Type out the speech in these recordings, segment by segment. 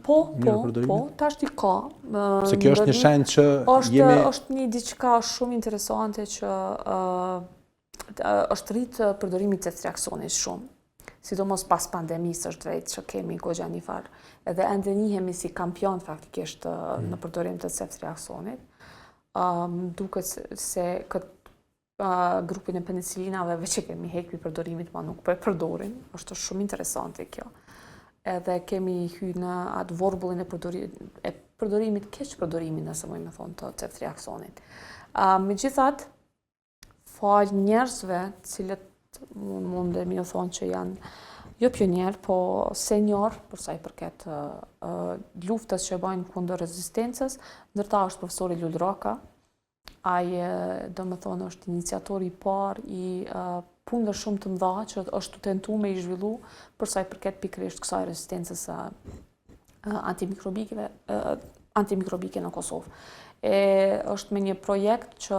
Po, tash ti ka. Se kjo është një shenjë që jemi... është një diçka shumë interesante që është rritë përdorimi i ceftriaksonit shumë. Sidomos pas pandemisë është drejt që kemi goxha një farë. Edhe ende njihemi si kampion faktikisht në përdorim të ceftriaksonit. Duket se këtë grupin e penicilinave veç e kemi hekë për përdorimit, ma nuk për përdorim. është shumë interesante kjo. Edhe kemi hyrë në atë vorbullin e përdorimit, keq përdorimin, nëse mojmë me thonë, të ceftriaksonit. Megjithatë, fal njerëzve, cilët mundemi u thonë që janë jo pionjer, po senior, për sa i përket luftës që bajnë kundër rezistencës, ndërta është profesori Lul Raka. Ai, do më thonë, është iniciatori i parë i punëve shumë të mëdha që është tentuar me i zhvillu për sa i përket pikërisht kësaj rezistencës antimikrobike në Kosovë. Është me një projekt që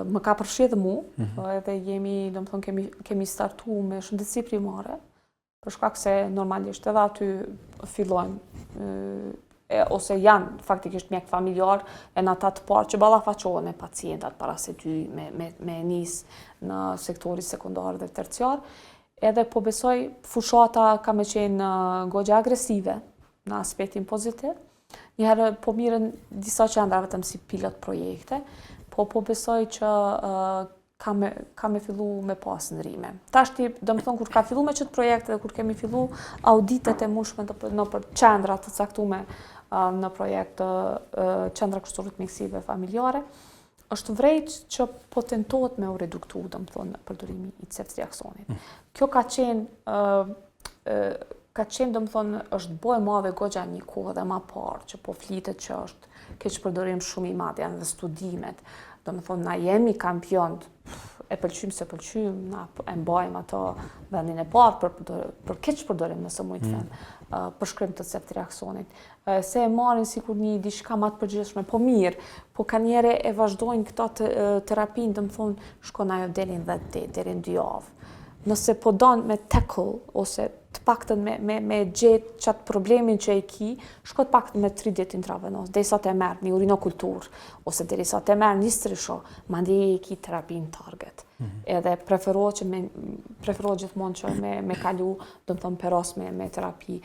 më ka përfshirë mu, edhe jemi, do më thonë, kemi startu me shëndetësi primare, për shkak se normalisht edhe aty fillojnë ose janë faktikisht mjek familjar e në ata të parë që ballafaqohen me pacientat para se ty me nis në sektori sekundar dhe terciar. Edhe po besoj fushata ka me qenë goxha agresive në aspektin pozitiv. Njëherë po mirën disa qendra vetëm si pilot projekte, po besoj që ka me fillu me pas ndrime. Tashti, do më thonë, kur ka fillu me qëtë projekte dhe kur kemi fillu auditet e mushme në për qendra të caktume në projekt qendra kushtorit mjekësive familjare, është vrejt që po tentohet me u reduktu, do më thonë, përdorimi i ceftriaksonit. Kjo ka qenë, do më thonë, është bojë madhe goxha një kohë dhe ma parë, që po flitet që është keq përdorim shumë i madh, janë dhe studimet. Do më thonë, na jemi kampion, e pëlqym se pëlqym, na e mbajmë ato vendin e parë për keq përdorim, nëse mujtë them, për shkrim të ceftriaksonit. Se e marrin sikur një diçka më të përgjithshme, po mirë, po kanjere e vazhdojnë këta terapinë, do më thonë, shkon ajo deri në 10 ditë, deri në 2 javë. Nëse po don me tackle ose të paktën me gjetë qatë problemin që e ki, shko të paktën me 3 ditë intravenos, derisa të merr një urinokultur, ose derisa të merr një strisho, mandej e ki terapinë target. Edhe preferohet gjithmonë që me kalu, do më thonë, peros me terapi.